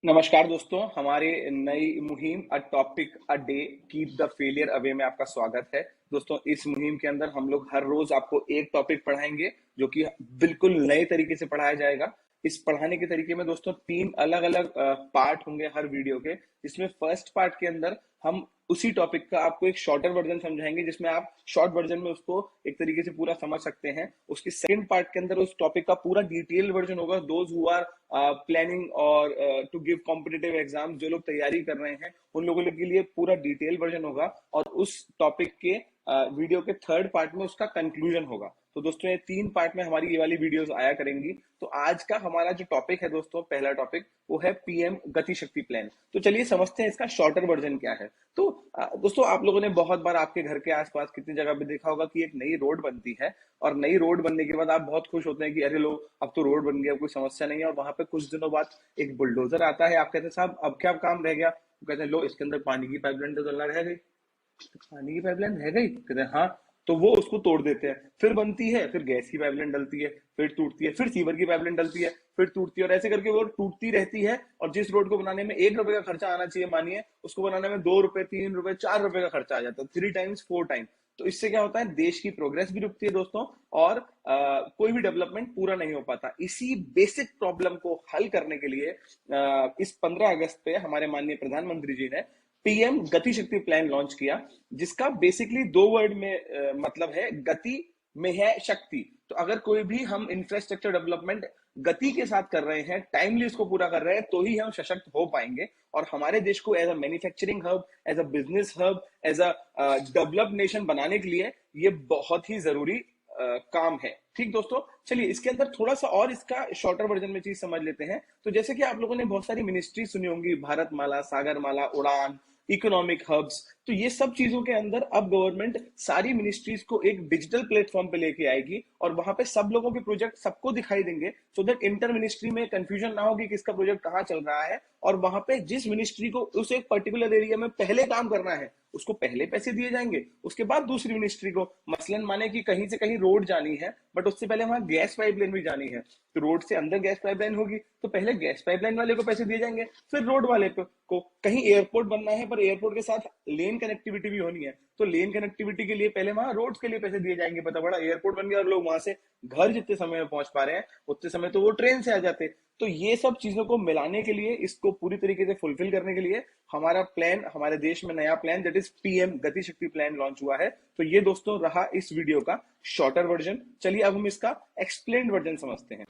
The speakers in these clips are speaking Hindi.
नमस्कार दोस्तों, हमारे नई मुहिम a topic a day keep the failure away में आपका स्वागत है। दोस्तों, इस मुहिम के अंदर हम लोग हर रोज आपको एक टॉपिक पढ़ाएंगे जो कि बिल्कुल नए तरीके से पढ़ाया जाएगा। इस पढ़ाने के तरीके में दोस्तों तीन अलग अलग पार्ट होंगे हर वीडियो के। इसमें फर्स्ट पार्ट के अंदर हम उसी टॉपिक का आपको एक शॉर्टर वर्जन समझाएंगे, जिसमें आप शॉर्ट वर्जन में उसको एक तरीके से पूरा समझ सकते हैं। उसके सेकंड पार्ट के अंदर उस टॉपिक का पूरा डिटेल वर्जन होगा। दोज हु आर प्लानिंग और टू गिव कॉम्पिटिटिव एग्जाम, जो लोग तैयारी कर रहे हैं उन लोगों के लिए पूरा डिटेल वर्जन होगा। और उस टॉपिक के वीडियो के थर्ड पार्ट में उसका कंक्लूजन होगा। तो दोस्तों, ये तीन पार्ट में हमारी ये वाली वीडियोस आया करेंगी। तो आज का हमारा जो टॉपिक है दोस्तों, पहला टॉपिक वो है पीएम गति शक्ति प्लान। तो चलिए समझते हैं इसका शॉर्टर वर्जन क्या है। तो दोस्तों, आप लोगों ने बहुत बार आपके घर के आसपास कितनी जगह पे देखा होगा कि एक नई रोड बनती है, और नई रोड बनने के बाद आप बहुत खुश होते हैं कि अरे लो, अब तो रोड बन गया, कोई समस्या नहीं है। और वहां पे कुछ दिनों बाद एक बुलडोजर आता है, आप कहते हैं साहब अब क्या काम रह गया? वो कहते हैं लो, इसके अंदर पानी की पाइपलाइन तो डलना रह गई। पानी की पाइपलाइन रह गई? कहते हैं हाँ। तो वो उसको तोड़ देते हैं, फिर बनती है, फिर गैस की पाइपलाइन डलती है, फिर टूटती है, फिर सीवर की पाइपलाइन डलती है, फिर टूटती है, और ऐसे करके वो टूटती रहती है। और जिस रोड को बनाने में 1 रुपए का खर्चा आना चाहिए, मानिए उसको बनाने में 2 रुपए, 3 रुपए, 4 रुपए का खर्चा आ जाता है, 3 टाइम्स 4 टाइम। तो इससे क्या होता है, देश की प्रोग्रेस भी रुकती है दोस्तों, और कोई भी डेवलपमेंट पूरा नहीं हो पाता। इसी बेसिक प्रॉब्लम को हल करने के लिए इस 15 अगस्त पे हमारे माननीय प्रधानमंत्री जी ने पीएम गति शक्ति प्लान लॉन्च किया, जिसका बेसिकली 2 वर्ड में मतलब है गति में है शक्ति। तो अगर कोई भी हम इंफ्रास्ट्रक्चर डेवलपमेंट गति के साथ कर रहे हैं, टाइमली उसको पूरा कर रहे हैं, तो ही हम सशक्त हो पाएंगे। और हमारे देश को as a manufacturing hub, as a business hub, as a developed nation बनाने के लिए ये बहुत ही जरूरी काम है। ठीक दोस्तों, चलिए इसके अंदर थोड़ा सा और इसका शॉर्टर वर्जन में चीज समझ लेते हैं। तो जैसे कि आप लोगों ने बहुत सारी मिनिस्ट्री सुनी होंगी, भारत माला, सागर माला, उड़ान, इकोनॉमिक हब्स। तो ये सब चीजों के अंदर अब गवर्नमेंट सारी मिनिस्ट्रीज को एक डिजिटल प्लेटफॉर्म पे लेके आएगी, और वहां पे सब लोगों के प्रोजेक्ट सबको दिखाई देंगे, सो दैट इंटर मिनिस्ट्री में कंफ्यूजन ना हो कि किसका प्रोजेक्ट कहाँ चल रहा है। और वहां पे जिस मिनिस्ट्री को उस एक पर्टिकुलर एरिया में पहले काम करना है, उसको पहले पैसे दिए जाएंगे, उसके बाद दूसरी मिनिस्ट्री को। मसलन माने कि कहीं से कहीं रोड जानी है, बट उससे पहले वहां गैस पाइपलाइन भी जानी है। तो रोड से अंदर गैस पाइपलाइन होगी, तो पहले गैस पाइपलाइन वाले को पैसे दिए जाएंगे, फिर रोड वाले को। कहीं एयरपोर्ट बनना है, पर एयरपोर्ट के साथ लेन कनेक्टिविटी भी होनी है, तो लेन कनेक्टिविटी के लिए पहले वहां रोड्स के लिए पैसे दिए जाएंगे। पता पड़ा एयरपोर्ट बन गया और लोग वहां से घर जितने समय में पहुंच पा रहे हैं, उतने समय तो वो ट्रेन से आ जाते। तो ये सब चीजों को मिलाने के लिए, इसको पूरी तरीके से फुलफिल करने के लिए हमारा प्लान, हमारे देश में नया प्लान, दैट इज पीएम गति शक्ति प्लान लॉन्च हुआ है। तो ये दोस्तों रहा इस वीडियो का शॉर्टर वर्जन। चलिए अब हम इसका एक्सप्लेन्ड वर्जन समझते हैं।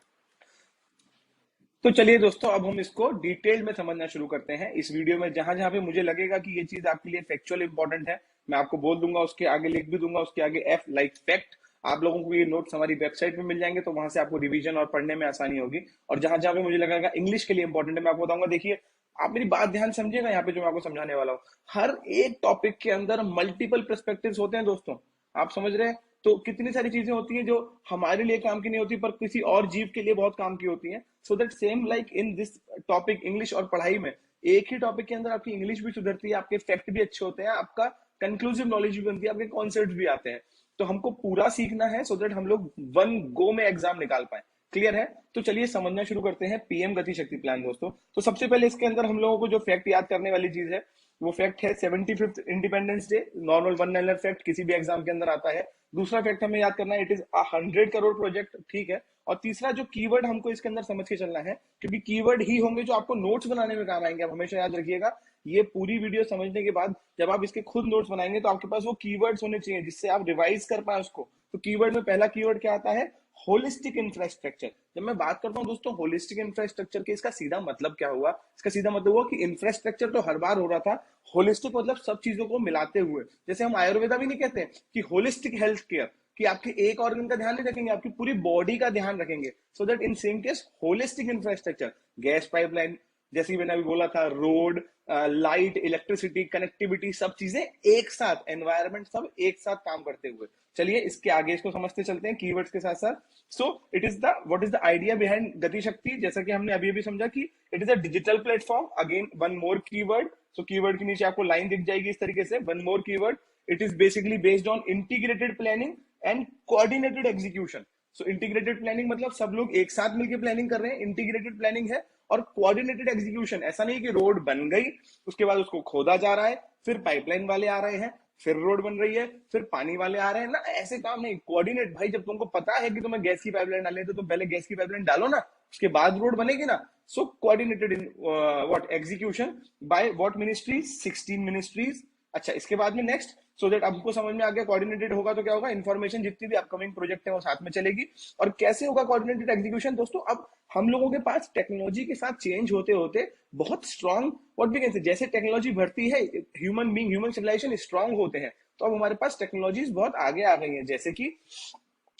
तो चलिए दोस्तों, अब हम इसको डिटेल में समझना शुरू करते हैं। इस वीडियो में जहां जहां पे मुझे लगेगा कि ये चीज आपके लिए फैक्चुअल इंपॉर्टेंट है, मैं आपको बोल दूंगा, उसके आगे लिख भी दूंगा, उसके आगे एफ लाइक फैक्ट। आप लोगों को ये नोट्स हमारी वेबसाइट पे मिल जाएंगे, तो वहां से आपको रिवीजन और पढ़ने में आसानी होगी। और जहां जहां पे मुझे लगेगा इंग्लिश के लिए इंपॉर्टेंट है, मैं आपको बताऊंगा। देखिए, आप मेरी बात ध्यान समझिएगा, यहाँ पे जो मैं आपको समझाने वाला हूँ, हर एक टॉपिक के अंदर मल्टीपल पर्सपेक्टिव्स होते हैं दोस्तों। आप समझ रहे हैं? तो कितनी सारी चीजें होती हैं जो हमारे लिए काम की नहीं होती, पर किसी और जीव के लिए बहुत काम की होती हैं। So that same like in this topic English और पढ़ाई में, एक ही टॉपिक के अंदर आपकी इंग्लिश भी सुधरती है, आपके फैक्ट भी अच्छे होते हैं, आपका कंक्लूसिव नॉलेज भी बनती है, आपके कॉन्सेप्ट भी आते हैं। तो हमको पूरा सीखना है, सो दैट हम लोग वन गो में एग्जाम निकाल पाए। क्लियर है? तो चलिए समझना शुरू करते हैं पीएम गति शक्ति प्लान दोस्तों। तो सबसे पहले इसके अंदर हम लोगों को जो फैक्ट याद करने वाली चीज है, वो फैक्ट है 75th independence day. Normal one liner fact किसी भी एग्जाम के अंदर आता है। दूसरा फैक्ट हमें याद करना है, इट इज 100 करोड़ प्रोजेक्ट। ठीक है? और तीसरा जो कीवर्ड हमको इसके अंदर समझ के चलना है, क्योंकि कीवर्ड ही होंगे जो आपको नोट्स बनाने में काम आएंगे। आप हमेशा याद रखिएगा, ये पूरी वीडियो समझने के बाद जब आप इसके खुद नोट्स बनाएंगे, तो आपके पास वो कीवर्ड्स होने चाहिए जिससे आप रिवाइज कर पाए उसको। तो कीवर्ड में पहला कीवर्ड क्या आता है? Holistic infrastructure. जब मैं बात करता हूं दोस्तों होलिस्टिक इंफ्रास्ट्रक्चर के, इसका सीधा मतलब क्या हुआ? इसका सीधा मतलब हुआ कि इंफ्रास्ट्रक्चर तो हर बार हो रहा था, होलिस्टिक मतलब सब चीजों को मिलाते हुए। जैसे हम आयुर्वेदा भी नहीं कहते कि होलिस्टिक हेल्थ केयर, कि आपके एक ऑर्गन का ध्यान नहीं रखेंगे, आपकी पूरी बॉडी का ध्यान रखेंगे। So that in same case holistic infrastructure, gas pipeline, जैसे मैंने अभी बोला था, रोड, लाइट, इलेक्ट्रिसिटी, कनेक्टिविटी, सब चीजें एक साथ, एनवायरमेंट सब एक साथ काम करते हुए। चलिए इसके आगे इसको समझते चलते हैं कीवर्ड्स के साथ साथ। So it is the what is the idea behind गति शक्ति? जैसा कि हमने अभी अभी समझा कि it is a digital platform. Again one more keyword. So keyword के नीचे आपको लाइन दिख जाएगी इस तरीके से, one more keyword. It is basically based on integrated planning and coordinated execution. So integrated planning मतलब सब लोग एक साथ मिलकर प्लानिंग कर रहे हैं, इंटीग्रेटेड प्लानिंग है। और कोऑर्डिनेटेड एग्जीक्यूशन, ऐसा नहीं कि रोड बन गई उसके बाद उसको खोदा जा रहा है, फिर पाइपलाइन वाले आ रहे हैं, फिर रोड बन रही है, फिर पानी वाले आ रहे हैं ना, ऐसे काम नहीं। कोऑर्डिनेट भाई, जब तुमको पता है कि तुम्हें गैस की पाइपलाइन डालनी है तो तुम पहले गैस की पाइपलाइन डालो ना, उसके बाद रोड बनेगी ना। So coordinated in what execution by what ministries, 16 ministries. अच्छा, इसके बाद में नेक्स्ट, सो दैट आपको समझ में आ गया कोऑर्डिनेटेड होगा तो क्या होगा, इन्फॉर्मेशन जितनी भी अपकमिंग प्रोजेक्ट है वो साथ में चलेगी। और कैसे होगा कोऑर्डिनेटेड एग्जीक्यूशन दोस्तों, अब हम लोगों के पास टेक्नोलॉजी के साथ चेंज होते होते बहुत स्ट्रांग व्हाट वी कैन से, जैसे टेक्नोलॉजी बढ़ती है, human being, human civilisation strong होते हैं, तो अब हमारे पास टेक्नोलॉजीज बहुत आगे आ गई हैं, जैसे कि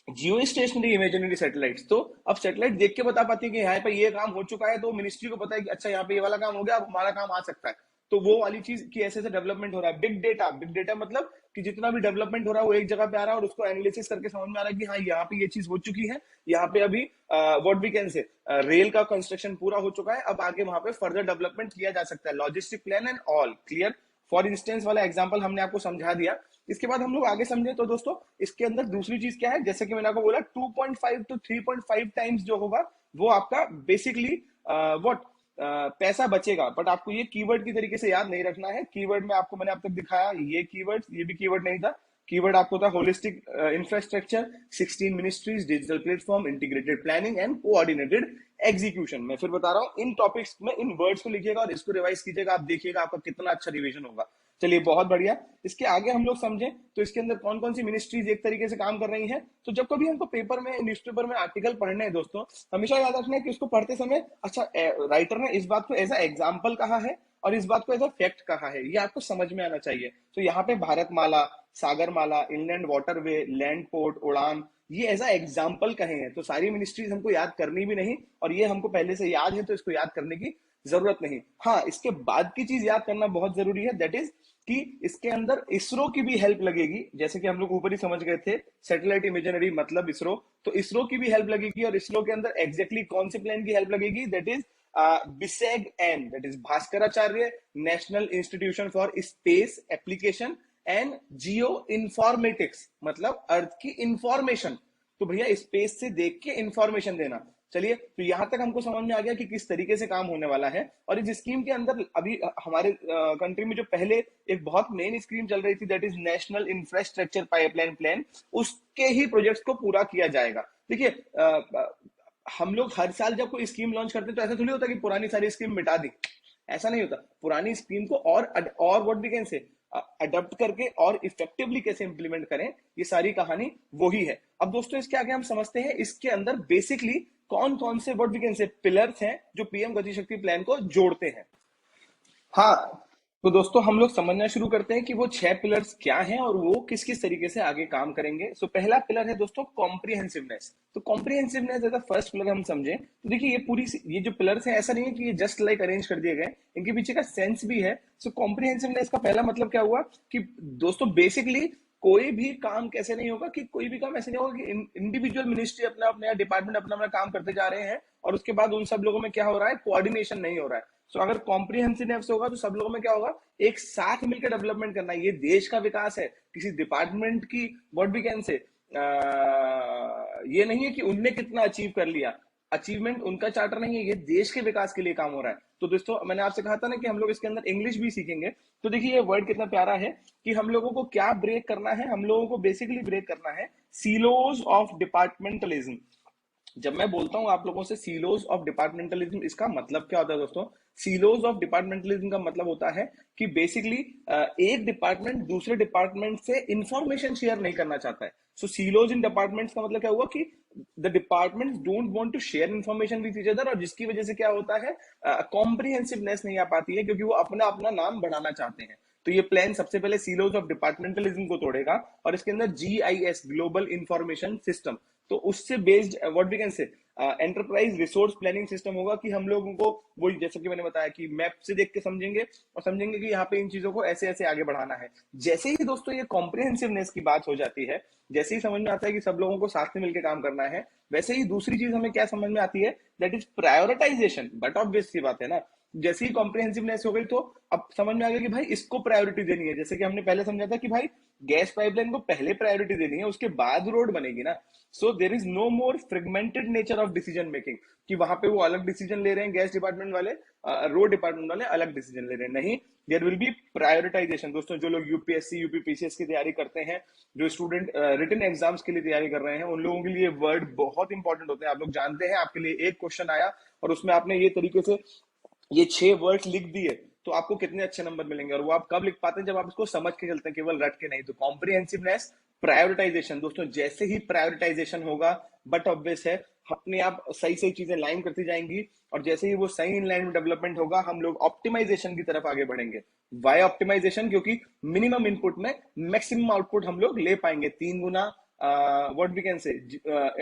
जियो स्टेशनरी इमेजिनरी सैटेलाइट्स। तो अब सैटेलाइट देख के बता पाती है कि यहाँ पे ये काम हो चुका है, तो मिनिस्ट्री को पता है कि अच्छा यहाँ पे ये वाला काम हो गया, अब हमारा काम आ सकता है। तो वो वाली चीज की ऐसे ऐसे डेवलपमेंट हो रहा है। बिग डेटा, बिग डेटा मतलब कि जितना भी डेवलपमेंट हो रहा है वो एक जगह पे आ रहा है और उसको एनालिसिस करके समझ में आ रहा है कि हाँ यहाँ पे ये चीज हो चुकी है, यहाँ पे अभी what we can say rail का कंस्ट्रक्शन पूरा हो चुका है, अब आगे वहां पे फर्दर डेवलपमेंट किया जा सकता है। Logistic plan and all clear. For instance वाला एग्जाम्पल हमने आपको समझा दिया। इसके बाद हम लोग आगे समझे तो दोस्तों इसके अंदर दूसरी चीज क्या है, जैसे कि मैंने आपको बोला 2.5 to 3.5 टाइम्स जो होगा वो आपका बेसिकली व्हाट पैसा बचेगा। बट आपको ये कीवर्ड की तरीके से याद नहीं रखना है। कीवर्ड में आपको मैंने अब तक दिखाया ये कीवर्ड, ये भी कीवर्ड नहीं था। कीवर्ड आपको था holistic infrastructure, 16 ministries, digital platform, integrated planning and coordinated execution. मैं फिर बता रहा हूँ, इन टॉपिक्स में इन वर्ड्स को लिखिएगा और इसको रिवाइज कीजिएगा, आप देखिएगा आपका कितना अच्छा रिवीजन होगा। चलिए बहुत बढ़िया। इसके आगे हम लोग समझें तो इसके अंदर कौन कौन सी मिनिस्ट्रीज एक तरीके से काम कर रही हैं। तो जब कभी हमको पेपर में, न्यूज़पेपर में आर्टिकल पढ़ने हैं दोस्तों, हमेशा याद रखना है कि उसको पढ़ते समय अच्छा राइटर ने इस बात को एज अ एग्जाम्पल कहा है और इस बात को एज अ फैक्ट कहा है, ये आपको समझ में आना चाहिए। तो यहाँ पे Bharatmala, Sagarmala, inland waterway, land port, उड़ान, ये एज अ एग्जाम्पल कहे हैं। तो सारी मिनिस्ट्रीज हमको याद करनी भी नहीं, और ये हमको पहले से याद है तो इसको याद करने की जरूरत नहीं। हाँ, इसके बाद की चीज याद करना बहुत जरूरी है, दैट इज कि इसके अंदर इसरो की भी हेल्प लगेगी। जैसे कि हम लोग ऊपर ही समझ गए थे, सैटेलाइट इमेजिनरी मतलब इसरो, तो इसरो की भी हेल्प लगेगी। और इसरो के अंदर एग्जैक्टली कौन से प्लान की हेल्प लगेगी, that is BISAG N, that is Bhaskaracharya National Institution for Space Application and Geoinformatics, मतलब अर्थ की इंफॉर्मेशन। तो भैया स्पेस से देख के इंफॉर्मेशन देना। चलिए, तो यहां तक हमको समझ में आ गया कि किस तरीके से काम होने वाला है। और इस स्कीम के अंदर अभी हमारे कंट्री में जो पहले एक बहुत मेन स्कीम चल रही थी, that is national infrastructure pipeline plan, उसके ही प्रोजेक्ट्स को पूरा किया जाएगा। देखिए हम लोग हर साल जब कोई स्कीम लॉन्च करते हैं तो ऐसा थोड़ी होता कि पुरानी सारी स्कीम मिटा दी, ऐसा नहीं होता। पुरानी स्कीम को और what we can say adopt करके और इफेक्टिवली कैसे इंप्लीमेंट करें, ये सारी कहानी वही है। अब दोस्तों इसके आगे हम समझते हैं इसके अंदर बेसिकली कौन कौन से what we can say pillars हैं जो पीएम गति शक्ति प्लान को जोड़ते हैं। हाँ, तो दोस्तों हम लोग समझना शुरू करते हैं कि वो 6 पिलर्स क्या हैं और वो किस किस तरीके से आगे काम करेंगे। सो पहला पिलर है दोस्तों कॉम्प्रिहेंसिवनेस। तो कॉम्प्रिहेंसिवनेस एज अ फर्स्ट पिलर हम समझें तो देखिए ये जो पिलर्स हैं, ऐसा नहीं है कि ये जस्ट लाइक अरेंज कर दिए गए, इनके पीछे का सेंस भी है। सो कॉम्प्रिहेंसिवनेस का पहला मतलब क्या हुआ कि दोस्तों बेसिकली कोई भी काम कैसे नहीं होगा, कि कोई भी काम ऐसे नहीं होगा कि इंडिविजुअल मिनिस्ट्री अपना अपना डिपार्टमेंट अपना अपना काम करते जा रहे हैं और उसके बाद उन सब लोगों में क्या हो रहा है, कोऑर्डिनेशन नहीं हो रहा है। सो अगर कॉम्प्रिहेंसिवनेस होगा तो सब लोगों में क्या होगा, एक साथ मिलकर डेवलपमेंट करना है। ये देश का विकास है, किसी डिपार्टमेंट की व्हाट वी कैन से ये नहीं है कि उनने कितना अचीव कर लिया, अचीवमेंट उनका चार्टर नहीं है, ये देश के विकास के लिए काम हो रहा है। तो दोस्तों मैंने आपसे कहा था ना कि हम लोग इसके अंदर इंग्लिश भी सीखेंगे, तो देखिए ये वर्ड कितना प्यारा है कि हम लोगों को क्या ब्रेक करना है, हम लोगों को बेसिकली ब्रेक करना है सीलोज ऑफ डिपार्टमेंटलिज्म। जब मैं बोलता हूं आप लोगों से सीलोज ऑफ डिपार्टमेंटलिज्म, इसका मतलब क्या होता है दोस्तों, सीलोज ऑफ डिपार्टमेंटलिज्म का मतलब होता है कि बेसिकली एक डिपार्टमेंट दूसरे डिपार्टमेंट से इंफॉर्मेशन शेयर नहीं करना चाहता है। सो सीलोज इन डिपार्टमेंट्स का मतलब क्या हुआ कि the departments don't want to share information with each other, और जिसकी वजह से क्या होता है, कॉम्प्रिहेंसिवनेस नहीं आ पाती है क्योंकि वो अपना अपना नाम बढ़ाना चाहते हैं। तो ये प्लान सबसे पहले सीलोज ऑफ डिपार्टमेंटलिज्म को तोड़ेगा और इसके अंदर GIS ग्लोबल इंफॉर्मेशन सिस्टम, तो उससे based what we can say enterprise resource planning system होगा कि हम लोगों को वही जैसे कि मैंने बताया कि मैप से देख के समझेंगे और समझेंगे कि यहाँ पे इन चीजों को ऐसे ऐसे आगे बढ़ाना है। जैसे ही दोस्तों ये कॉम्प्रिहेंसिवनेस की बात हो जाती है, जैसे ही समझ में आता है कि सब लोगों को साथ में मिलकर काम करना है, वैसे ही दूसरी चीज हमें क्या समझ में आती है, that is prioritisation. But obvious सी बात है ना, जैसे ही कॉम्प्रिहेंसिवनेस हो गई तो अब समझ में आ गया कि भाई इसको प्रायोरिटी देनी है। जैसे कि हमने पहले समझा था कि भाई गैस पाइपलाइन को पहले प्रायोरिटी देनी है, उसके बाद रोड बनेगी ना। So there is no more fragmented nature of decision making कि वहां पे वो अलग डिसीजन ले रहे हैं गैस डिपार्टमेंट वाले, रोड डिपार्टमेंट वाले अलग डिसीजन ले रहे हैं, नहीं। There will be prioritisation. दोस्तों जो लोग यूपीएससी यूपीपीसीएस की तैयारी करते हैं, जो स्टूडेंट रिटन एग्जाम्स के लिए तैयारी कर रहे हैं, उन लोगों के लिए वर्ड बहुत इंपॉर्टेंट होते हैं। आप लोग जानते हैं, आपके लिए एक क्वेश्चन आया और उसमें आपने ये तरीके से ये 6 वर्ड्स लिख दिए, तो आपको कितने अच्छे नंबर मिलेंगे। और वो आप कब लिख पाते हैं, जब आप इसको समझ के चलते हैं, केवल रट के नहीं। तो कॉम्प्रिहेंसिवनेस, प्रायोरिटाइजेशन। दोस्तों जैसे ही प्रायोरिटाइजेशन होगा, बट ऑब्वियस है, अपने आप सही सही चीजें लाइन करती जाएंगी, और जैसे ही वो सही इन लाइन में डेवलपमेंट होगा, हम लोग ऑप्टिमाइजेशन की तरफ आगे बढ़ेंगे। Why optimisation? क्योंकि मिनिमम इनपुट में मैक्सिमम आउटपुट हम लोग ले पाएंगे। 3 गुना what we can say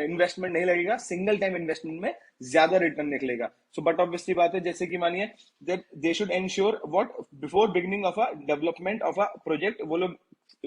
investment नहीं लगेगा, सिंगल टाइम इन्वेस्टमेंट में ज्यादा रिटर्न निकलेगा। सो बट ऑब्वियसली बात है, जैसे कि मानिए that they should ensure what before beginning of a development of a project, वो लोग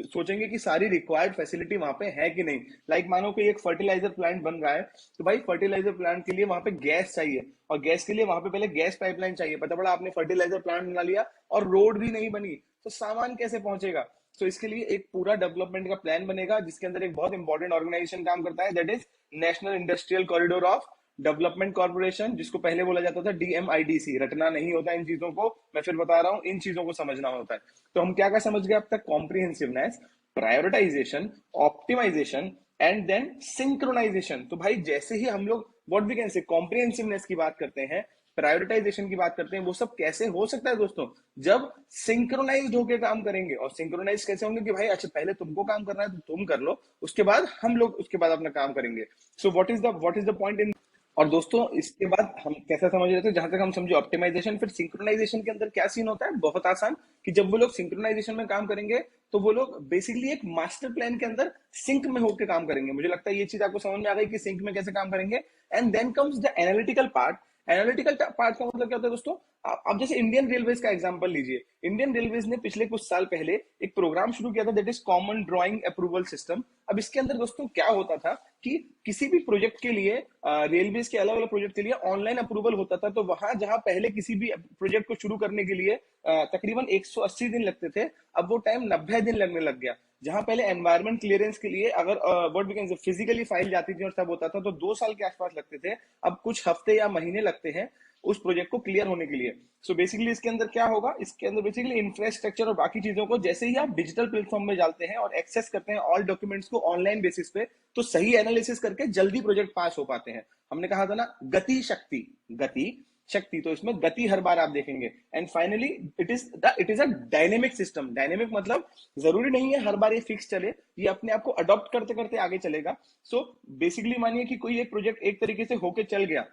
सोचेंगे कि सारी रिक्वायर्ड फैसिलिटी वहां पे है कि नहीं। लाइक मानो कि एक फर्टिलाइजर प्लांट बन रहा है, तो भाई फर्टिलाइजर प्लांट के लिए वहां पे गैस चाहिए, और गैस के लिए वहां पे पहले गैस पाइपलाइन चाहिए। पता पड़ा आपने फर्टिलाइजर प्लांट बना लिया और रोड भी नहीं बनी, तो सामान कैसे पहुंचेगा। तो इसके लिए एक पूरा डेवलपमेंट का प्लान बनेगा, जिसके अंदर एक बहुत इंपॉर्टेंट ऑर्गेनाइजेशन काम करता है, that is national industrial corridor of development corporation, जिसको पहले बोला जाता था डीएमआईडीसी। रटना नहीं होता इन चीजों को, मैं फिर बता रहा हूं, इन चीजों को समझना होता है। तो हम क्या क्या समझ गए अब तक? Comprehensiveness, prioritisation, optimisation and then synchronisation. तो भाई जैसे ही हम लोग व्हाट वी कैन से कॉम्प्रिहेंसिवनेस की बात करते हैं, प्रायोरिटाइजेशन की बात करते हैं, वो सब कैसे हो सकता है दोस्तों? जब सिंक्रोनाइज्ड होकर काम करेंगे। और सिंक्रोनाइज कैसे होंगे कि भाई अच्छा पहले तुमको काम करना है तो तुम कर लो, उसके बाद हम लोग उसके बाद अपना काम करेंगे। So what is the point in. और दोस्तों इसके बाद हम कैसा समझ रहे थे, जहां तक हम समझे ऑप्टिमाइजेशन। फिर सिंक्रोनाइजेशन के अंदर क्या सीन होता है? बहुत आसान, कि जब वो लोग सिंक्रोनाइजेशन में काम करेंगे, तो वो लोग बेसिकली एक मास्टर प्लान के अंदर सिंक में होकर काम करेंगे। मुझे लगता है ये चीज आपको समझ में आ गई कि सिंक में कैसे काम करेंगे। And then comes the analytical part. Analytical part का मतलब क्या होता है दोस्तों? आप जैसे इंडियन रेलवेज का एग्जांपल लीजिए। इंडियन रेलवेज ने पिछले कुछ साल पहले एक प्रोग्राम शुरू किया था, that is common drawing approval system. अब इसके अंदर दोस्तों क्या होता था कि किसी भी प्रोजेक्ट के लिए, रेलवेज के अलग अलग प्रोजेक्ट के लिए ऑनलाइन अप्रूवल होता था। तो वहां जहां पहले किसी भी प्रोजेक्ट को शुरू करने के लिए तकरीबन 180 दिन लगते थे, अब वो टाइम 90 दिन लगने लग गया। जहां पहले एनवायरमेंट क्लियरेंस के लिए अगर what we can say physically file जाती थी और सब होता था, तो 2 साल के आसपास लगते थे, अब कुछ हफ्ते या महीने लगते हैं उस प्रोजेक्ट को क्लियर होने के लिए। सो बेसिकली इसके अंदर क्या होगा? इसके अंदर बेसिकली इंफ्रास्ट्रक्चर और बाकी चीजों को जैसे ही आप डिजिटल प्लेटफॉर्म में डालते हैं और एक्सेस करते हैं ऑल डॉक्यूमेंट्स को ऑनलाइन बेसिस पे, तो सही एनालिसिस करके जल्दी प्रोजेक्ट पास हो पाते हैं। हमने कहा था ना, गति शक्ति, गति शक्ति, तो इसमें गति हर बार आप देखेंगे। And finally it is a dynamic system. Dynamic मतलब जरूरी नहीं है हर बार ये फिक्स चले, ये अपने आप को अडॉप्ट करते करते आगे चलेगा। सो बेसिकली मानिए कि कोई एक प्रोजेक्ट एक तरीके से होके चल गया,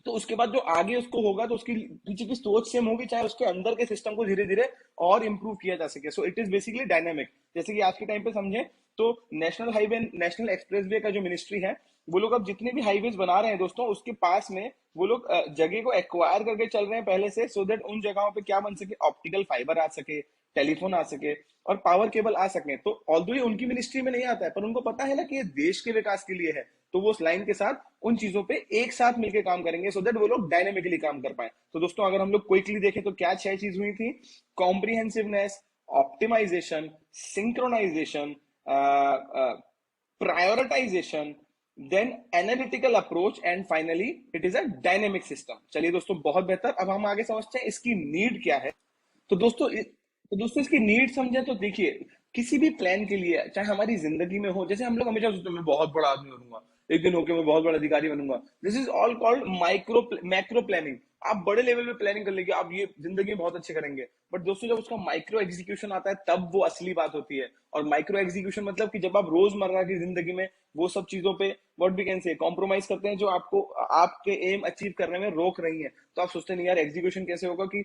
तो उसके बाद जो आगे उसको होगा, तो उसकी पीछे की सोच सेम होगी, चाहे उसके अंदर के सिस्टम को धीरे धीरे और इंप्रूव किया जा सके। So it is basically dynamic. जैसे कि आज के टाइम पे समझे तो नेशनल हाईवे, नेशनल एक्सप्रेसवे का जो मिनिस्ट्री है, वो लोग अब जितने भी हाईवेज बना रहे हैं दोस्तों, उसके पास में वो लोग जगह को एक्वायर करके चल रहे हैं पहले से, सो दैट उन जगहों पे क्या बन सके, ऑप्टिकल फाइबर आ सके, टेलीफोन आ सके और पावर केबल आ सके। तो ऑल्दो ये उनकी मिनिस्ट्री में नहीं आता है, पर उनको पता है ना कि ये देश के विकास के लिए है, तो वो उस लाइन के साथ उन चीजों पे एक साथ मिलकर काम करेंगे, सो दैट वो लोग डायनेमिकली काम कर पाए। तो दोस्तों अगर हम लोग क्विकली देखें तो क्या 6 चीज हुई थी? Comprehensiveness, optimisation, synchronisation, prioritisation, then analytical approach and finally it is a dynamic system. चलिए दोस्तों बहुत बेहतर, अब हम आगे समझते हैं इसकी नीड क्या है। तो दोस्तों इसकी नीड समझे तो देखिए, किसी भी प्लान के लिए, चाहे हमारी जिंदगी में हो, जैसे हम लोग हमेशा सोचते हैं मैं बहुत बड़ा आदमी बनूंगा, एक दिन होके मैं बहुत बड़ा अधिकारी बनूंगा, this is all called micro macro planning. आप बड़े लेवल पे प्लानिंग कर लेंगे, आप ये जिंदगी में बहुत अच्छे करेंगे, बट दोस्तों जब उसका माइक्रो एग्जीक्यूशन आता है, तब वो असली बात होती है। और माइक्रो एग्जीक्यूशन मतलब कि जब आप रोजमर्रा की जिंदगी में वो सब चीजों पे what we can say compromise करते हैं जो आपको आपके एम अचीव करने में रोक रही है। तो आप सोचते नहीं यार एग्जीक्यूशन कैसे होगा कि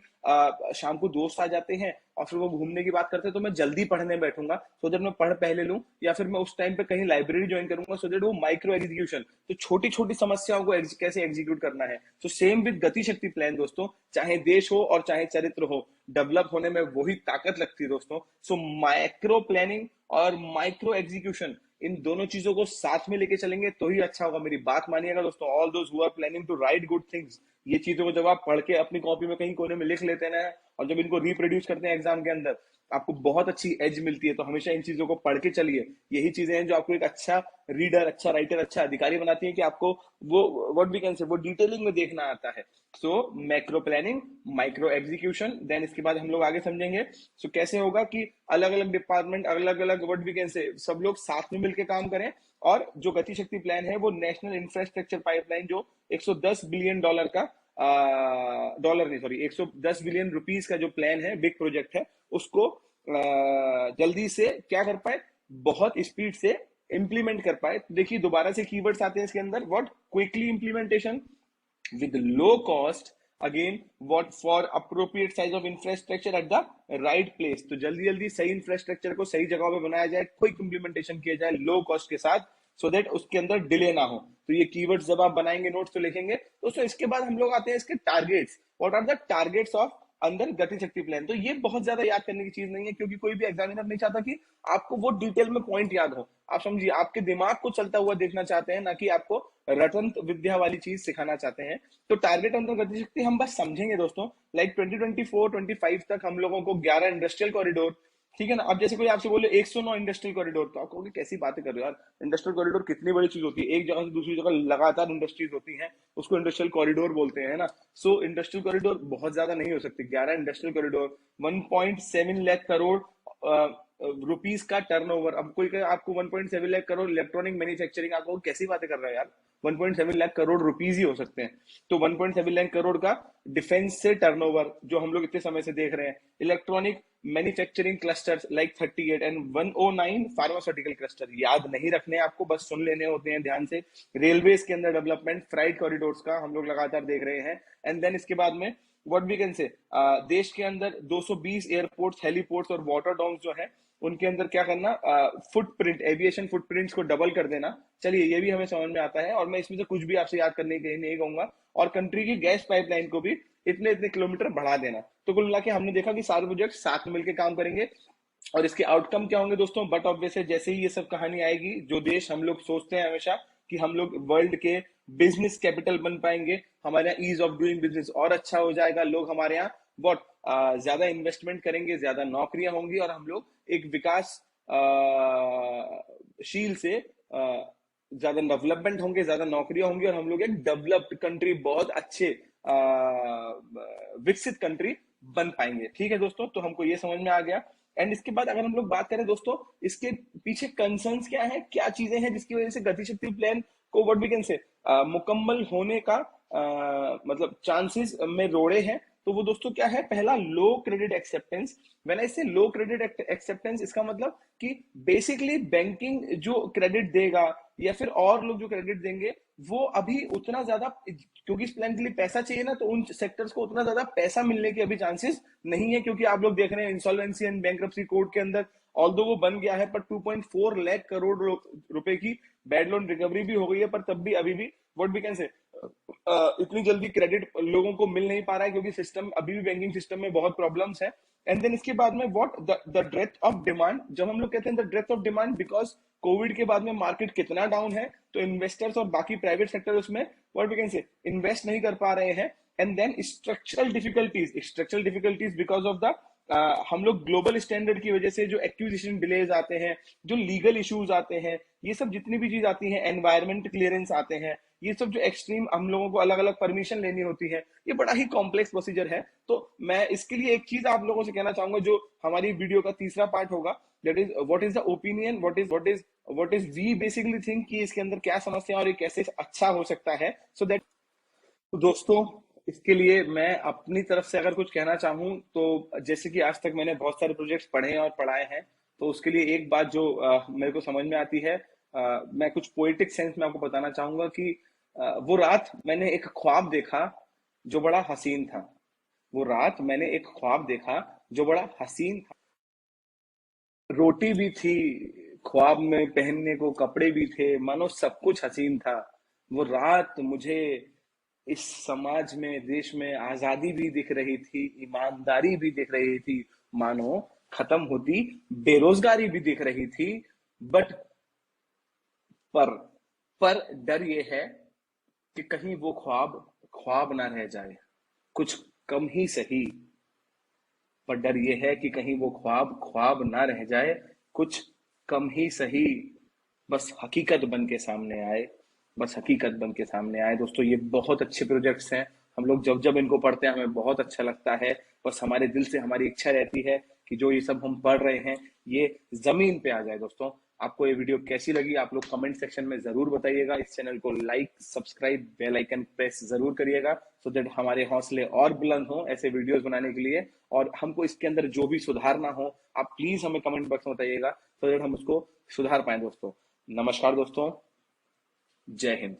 शाम को दोस्त आ जाते हैं और फिर वो घूमने की बात करते हैं, तो मैं जल्दी पढ़ने बैठूंगा सो दैट मैं पढ़ पहले लूं, या फिर मैं उस टाइम पे कहीं लाइब्रेरी ज्वाइन करूंगा, सो दैट वो माइक्रो एग्जीक्यूशन। तो छोटी छोटी समस्याओं को कैसे एग्जीक्यूट करना है। तो सेम विद गति शक्ति प्लान दोस्तों, चाहे देश हो और चाहे चरित्र हो, डेवलप होने में वही ताकत लगती है दोस्तों। सो माइक्रो प्लानिंग और माइक्रो एग्जीक्यूशन, इन दोनों चीजों को साथ में लेके चलेंगे तो ही अच्छा होगा। मेरी बात मानिएगा दोस्तों, all those who are planning to write good things, ये चीजों को जब आप पढ़ के अपनी कॉपी में कहीं कोने में लिख लेते हैं ना, और जब इनको रिप्रोड्यूस करते हैं एग्जाम के अंदर आपको बहुत अच्छी एज मिलती है। तो हमेशा इन चीजों को पढ़ के चलिए। यही चीजें हैं जो आपको एक अच्छा रीडर, अच्छा राइटर, अच्छा अधिकारी बनाती है कि आपको वो व्हाट वी कैन से वो डिटेलिंग में देखना आता है। So macro planning, micro execution, then इसके बाद हम लोग आगे समझेंगे सो कैसे होगा कि अलग अलग डिपार्टमेंट, अलग अलग व्हाट वी कैन से सब लोग साथ में मिलकर काम करें। और जो गति शक्ति प्लान है वो नेशनल इंफ्रास्ट्रक्चर पाइपलाइन, जो 110 बिलियन डॉलर का डॉलर नहीं सॉरी 110 बिलियन रुपीस का जो प्लान है, बिग प्रोजेक्ट है, उसको जल्दी से क्या कर पाए, बहुत स्पीड से इंप्लीमेंट कर पाए। तो देखिए दोबारा से कीवर्ड्स आते हैं इसके अंदर, what, quickly implementation with low cost, again what for appropriate size of infrastructure at the right place। तो जल्दी जल्दी सही इंफ्रास्ट्रक्चर को सही जगह पे बनाया जाए, क्विक इंप्लीमेंटेशन किया जाए लो कॉस्ट के साथ, सो दैट उसके अंदर डिले ना हो। तो ये कीवर्ड्स जब आप बनाएंगे नोट्स तो लिखेंगे दोस्तों। इसके बाद हम लोग आते हैं इसके targets. What are the targets of अंदर गति शक्ति प्लान। तो ये बहुत ज्यादा याद करने की चीज नहीं है, क्योंकि कोई भी एग्जामिनर नहीं चाहता कि आपको वो डिटेल में पॉइंट याद हो। आप समझिए, आपके दिमाग को चलता हुआ देखना चाहते हैं, ना कि आपको रटंत विद्या वाली चीज सिखाना चाहते हैं। तो टारगेट अंतर गति शक्ति हम बस समझेंगे दोस्तों। लाइक 2024-25 तक हम लोगों को 11 इंडस्ट्रियल कॉरिडोर, ठीक है ना। अब जैसे कोई आपसे बोले 109 इंडस्ट्रियल कॉरिडोर, तो आप कहोगे कैसी बातें कर रहे हो यार, इंडस्ट्रियल कॉरिडोर कितनी बड़ी चीज होती है, एक जगह से दूसरी जगह लगातार इंडस्ट्रीज होती हैं, उसको इंडस्ट्रियल कॉरिडोर बोलते हैं ना। सो इंडस्ट्रियल कॉरिडोर बहुत ज्यादा नहीं हो सकती। 11 industrial corridor, 1.7 lakh crore rupees का टर्नओवर। अब कोई कहे आपको 1.7 लाख करोड़ इलेक्ट्रॉनिक मैन्युफैक्चरिंग, आपको कैसी बातें कर रहा है यार, 1.7 लाख करोड़ रुपीस ही हो सकते हैं। तो 1.7 लाख करोड़ का डिफेंस से टर्नओवर जो हम लोग इतने समय से देख रहे हैं। Electronic manufacturing clusters like 38 and 109 pharmaceutical cluster, याद नहीं रखने आपको, बस सुन लेने होते हैं ध्यान से। रेलवेज के अंदर डेवलपमेंट, फ्राइट कॉरिडोर्स का हम लोग लगातार देख रहे हैं। एंड देन इसके बाद में व्हाट वी कैन से, देश के अंदर 220 एयरपोर्ट्स, हेलीपोर्ट्स और वाटर डॉम्स जो है उनके अंदर क्या करना, फुटप्रिंट, एविएशन फुटप्रिंट्स को डबल कर देना। चलिए ये भी हमें समझ में आता है, और मैं इसमें से कुछ भी आपसे याद करने के लिए नहीं कहूंगा। और कंट्री की गैस पाइपलाइन को भी इतने इतने किलोमीटर बढ़ा देना। तो कुल मिला के हमने देखा कि सारे प्रोजेक्ट साथ में मिलकर काम करेंगे। और इसके आउटकम क्या होंगे दोस्तों, बट ऑब्वियस है, जैसे ही ये सब कहानी आएगी, जो देश हम लोग सोचते हैं हमेशा कि हम लोग वर्ल्ड के बिजनेस कैपिटल बन पाएंगे, हमारे यहाँ ईज ऑफ डूइंग बिजनेस और अच्छा हो जाएगा, लोग हमारे यहाँ बहुत ज्यादा इन्वेस्टमेंट करेंगे, ज्यादा नौकरियां होंगी, और हम लोग एक विकास शील से ज्यादा डेवलपमेंट होंगे, ज्यादा नौकरियां होंगी, और हम लोग एक डेवलप्ड कंट्री, बहुत अच्छे विकसित कंट्री बन पाएंगे। ठीक है दोस्तों, तो हमको ये समझ में आ गया। एंड इसके बाद अगर हम लोग बात करें दोस्तों, इसके पीछे कंसर्न्स क्या है, क्या चीजें हैं जिसकी वजह से गति शक्ति प्लान को व्हाट वी कैन से मुकम्मल होने का मतलब चांसेस में रोड़े हैं। तो वो दोस्तों क्या है, पहला लो क्रेडिट एक्सेप्टेंस। व्हेन आई से लो क्रेडिट एक्सेप्टेंस, इसका मतलब कि बेसिकली बैंकिंग जो क्रेडिट देगा या फिर और लोग जो क्रेडिट देंगे, वो अभी उतना ज्यादा, क्योंकि इस प्लान के लिए पैसा चाहिए ना, तो उन सेक्टर्स को उतना ज्यादा पैसा मिलने के अभी चांसेस नहीं है। क्योंकि आप लोग देख रहे हैं इंसॉल्वेंसी एंड बैंक्रप्सी कोड के अंदर ऑल्दो वो बन गया है, पर 2.4 लाख करोड़ रुपए की बैड लोन रिकवरी भी हो गई है, पर तब भी अभी भी व्हाट वी कैन से इतनी जल्दी क्रेडिट लोगों को मिल नहीं पा रहा है, क्योंकि सिस्टम अभी भी बैंकिंग सिस्टम में बहुत प्रॉब्लम्स है। एंड देन इसके बाद में what the dearth of demand. जब हम लोग कहते हैं the dearth of demand, because Covid के बाद में मार्केट कितना डाउन है, तो इन्वेस्टर्स और बाकी प्राइवेट सेक्टर उसमें what we can say invest नहीं कर पा रहे हैं। And then structural difficulties because of the हम लोग ग्लोबल स्टैंडर्ड की वजह से जो एक्विजिशन डिलेज आते हैं, जो लीगल इश्यूज आते हैं, ये सब जितनी भी चीज आती है, एनवायरमेंट क्लियरेंस आते हैं, ये सब जो एक्सट्रीम हम लोगों को अलग अलग परमिशन लेनी होती है, ये बड़ा ही कॉम्प्लेक्स प्रोसीजर है। तो मैं इसके लिए एक चीज आप लोगों से कहना चाहूंगा, जो हमारी वीडियो का तीसरा पार्ट होगा, that is what is the opinion, what is we basically think कि इसके अंदर क्या समस्या और ये कैसे अच्छा हो सकता है। सो दैट दोस्तों, इसके लिए मैं अपनी तरफ से अगर कुछ कहना चाहूँ तो, जैसे कि आज तक मैंने बहुत सारे प्रोजेक्ट्स पढ़े हैं और पढ़ाए हैं, तो उसके लिए एक बात जो मेरे को समझ में आती है, मैं कुछ पोएटिक सेंस में आपको बताना चाहूंगा कि वो रात मैंने एक ख्वाब देखा जो बड़ा हसीन था। वो रात मैंने एक ख्वाब देखा जो बड़ा हसीन था। रोटी भी थी, ख्वाब में पहनने को कपड़े भी थे, मानो सब कुछ हसीन था। वो रात मुझे इस समाज में, देश में आजादी भी दिख रही थी, ईमानदारी भी दिख रही थी, मानो खत्म होती बेरोजगारी भी दिख रही थी। बट पर पर डर ये है कि कहीं वो ख्वाब ख्वाब ना रह जाए, कुछ कम ही सही पर डर ये है कि कहीं वो ख्वाब ख्वाब ना रह जाए, कुछ कम ही सही, बस हकीकत बन के सामने आए, बस हकीकत बन के सामने आए। दोस्तों ये बहुत अच्छे प्रोजेक्ट्स हैं, हम लोग जब जब इनको पढ़ते हैं हमें बहुत अच्छा लगता है। बस हमारे दिल से हमारी इच्छा रहती है कि जो ये सब हम पढ़ रहे हैं ये जमीन पे आ जाए। दोस्तों आपको ये वीडियो कैसी लगी आप लोग कमेंट सेक्शन में जरूर बताइएगा। इस चैनल को like, subscribe, bell icon press जरूर करिएगा, सो दैट हमारे हौसले और बुलंद हो ऐसे वीडियोस बनाने के लिए। और हमको इसके अंदर जो भी सुधारना हो आप प्लीज हमें कमेंट बॉक्स में बताइएगा, सो दैट हम उसको सुधार पाए। दोस्तों नमस्कार दोस्तों, जय हिंद।